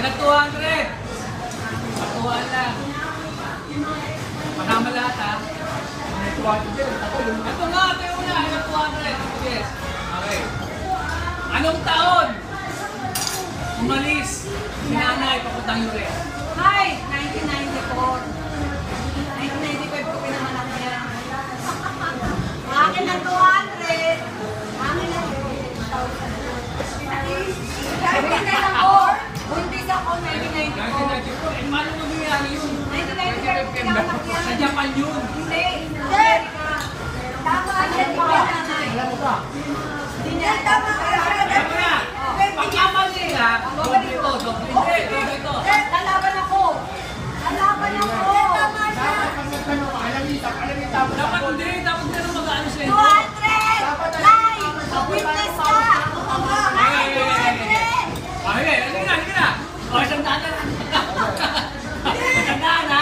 Anak 200. Patuan lang. Panama lahat ha. Ito nga, ito yung una. Anak 200. Yes. Okay. Anong taon? Umalis. Si nanay, papuntang US. Hi! 1994. 1995 ko pinamanak niya. Akin na 200. Akin na 2,000. Buntis ako. Buntis ako 1994. 1994. Eh, paano nangyayari yun? 1995 pinamanak niya. Sa Japan yun. Hindi. Amerika. Tama. Alam mo ba? Hindi. Tama. Ito na. Pagkamali ha. Doble ito. Doble ito. Lalaban ako. Lalaban ako. Dapat pag nagtanong ka, alam niyo tapos Dapat hindi. Dapat hindi na mag-ano sa'yo. 200! Live! Witness ka! Okay, halika na. O, isang daan na. Isang daan ha.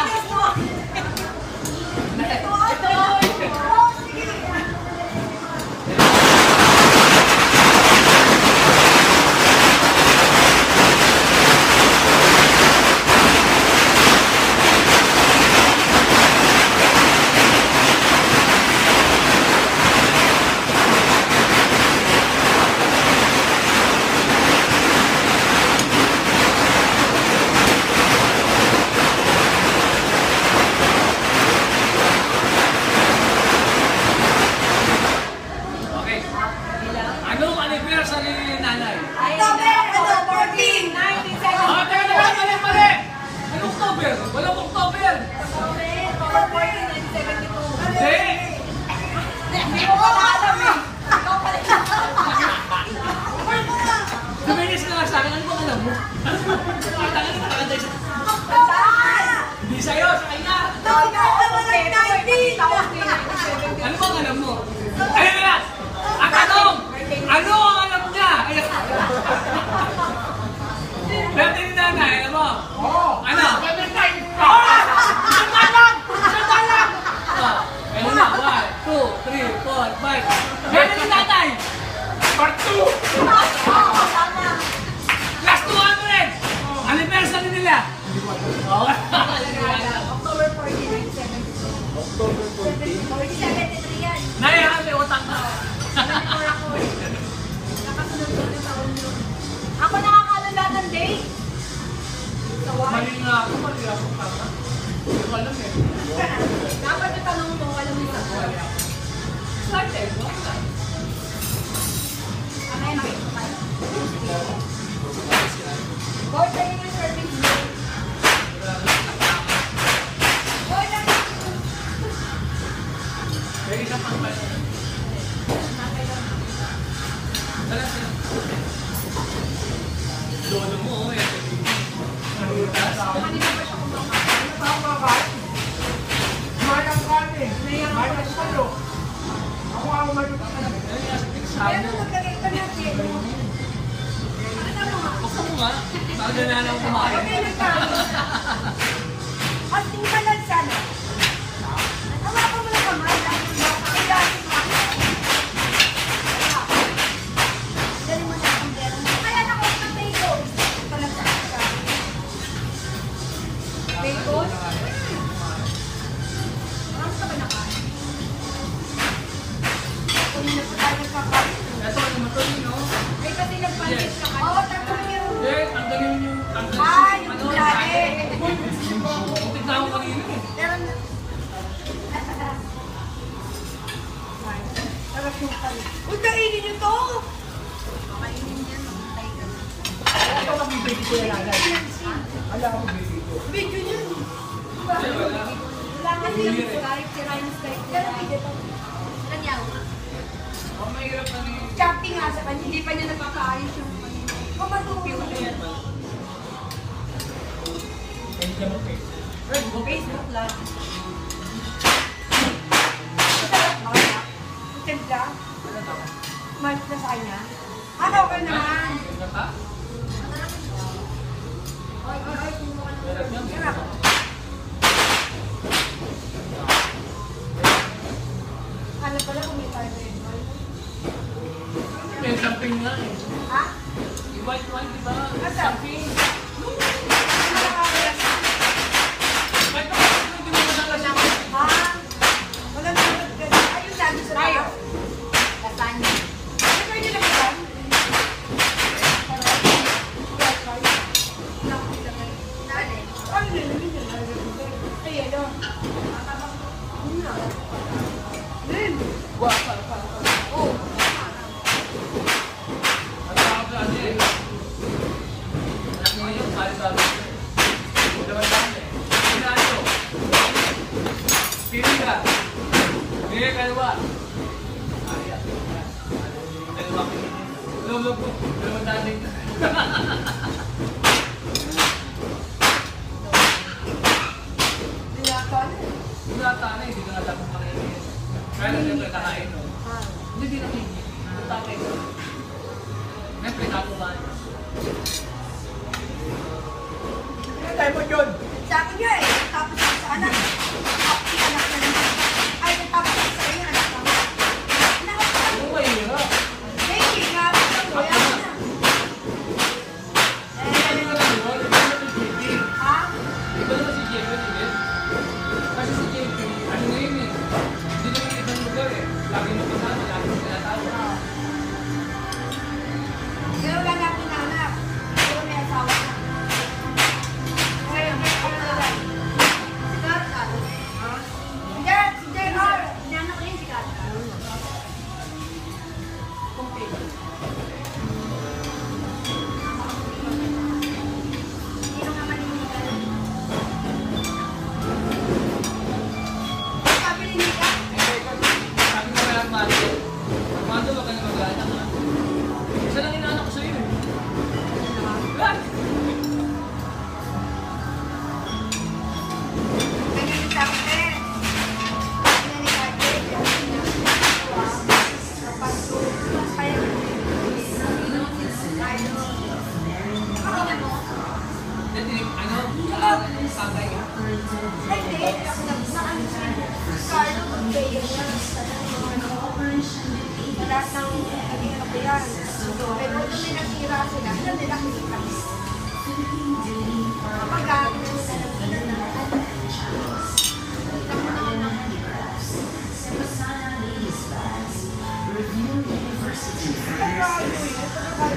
Okay. Anong anniversary ni nanay? October 14, 1970. Ah, teka, mali. Anong October? Walang October. October 14, 1972. Hindi. Hindi ko pala alam eh. Ikaw pala siya. Duminis ka nga sa akin. Ano bang alam mo? Tangan mo nakantay sa... Hindi sa'yo, sa kanya. Ano bang alam mo? Ayun na! Ang tanong! Ano ang alam niya? Ayun. Dati ni nanay, alam mo? Oo. Ano? Oh! Sandali! Ayun na, 1, 2, 3, 4, 5. Dati ni nanay! Part 2! Last 200! Anniversary nila! Okay. October 14, 1972. October 14. 73 yan. Nay, may utang na. 74 ako eh. Nakasunod ko ng taon yun. Ako nakakalan lahat ng date. Sa Mali nga ako, mali ako. Tama. Hindi ko alam eh. Dapat yung tanong mo, alam mo sa Mali ako. Slide eh. Ano yun? Boy, tayo yung service mo. Boy, May isang pang pala. Tala sila. Lolo mo, eh. Nalutas. kanina pa siya kumakain. Mahal ang kanin. Mahal ang salo. Ako malutas ka lang. Ayun nga, sa Pero pigsamo. maglagay ka na siya. Buksan mo nga. Baka ganaan ako kumain. Okay na ka. At yung pala sana. Hawakan mo lang kamay. Kailangan mo. Dali mo siya kung meron. Kaya na ko sa bacon. Ito lang sa isa. Bacon? Marami ka ba nakain? Kung hindi na po tayo nagkakain. Ito, ano matuloy, no? Ay, kasi nagpansit ka kanina. Oo, tapos yung... Eh, tanggalin yung... Ay, yung ano, kulay. Butik na ako kanina eh. Sarap yung kalit. Uy, kainin niyo to! Kainin niya, mamatay ka na. Ito lang yung baby ko yung nanay. Alam ko baby ko. Video niyo. Wala kasi yung Skype, si Ryan Skype. Lanyaw. Oh, mahirap na rin. Chopping nga sa kanya, hindi pa niya napakaayos yung pamatuyo. Facebook lang. Masarap ba kaya? Timpla? Mahal na sa kanya? Ano, okay naman. Ano ka? Ay, kumuha ka Meron naman. yan. Sarap. Ano pala kung may tayo na yun? May something nga eh. Ha? Yung white wine, di ba? Asa? Champagne. Ano nakakalas? White wine, hindi mo madalas. Ha? Wala na ayun lagi sa tayo. Lasagna. Ano kayo nila ba? Wah, pa. Oh. Ang sarap na din. Anak mo yun, kaya sabi ko. Daman lang eh. Pinado. Pili ka. Pili kaliwa. Kaya. Kaliwa ko yun. Lulog ko. Daman dating. Wala tayo, hindi ka nga dapat makainin. Kaya lang siyempre kakain, no? Hindi din ako hindi. Hindi tatay ko. Ngayon, pinatuman. Ano tayo mo yun? Sa akin yun eh. Tapos sa anak. Tapos sa anak na naman. Ay, tapos sa kanya anak naman. Ano mahirap? Baby, grabe ka mo. Yan na. Ano ka lang yun? Iba naman si JP. Ha? Iba naman si JP, hindi? Kasi si JP, ano na yun eh? Hindi naman ibang lugar eh. Lagi mo kasama, lagi mo tinatawag. Pero wala na pinanak. Pero may asawa na. Ngayon, may ako na lang. Si Garta. Ha? Hindi, si Jenner. Inanak ko yun si Garta. Kumpil. Sino naman yung Nika? Sabi ni Nika? Sabi ko kaya Mario, Armando, wag ka na mag-anak ha. Isa lang inaanak ko sa'yo eh. Ah! Ganyan sa akin. Ganyan ni Kate. Ganyan niya. Kapag kaya Dati, ano, kailangan yung sagay. hindi. Ako nag-saan siya. Carlo, mag-bayan niya. Lahat ng naging kapiyan. Pero kung may nasira sila, sila nila kita. Kapag gagawin sila ng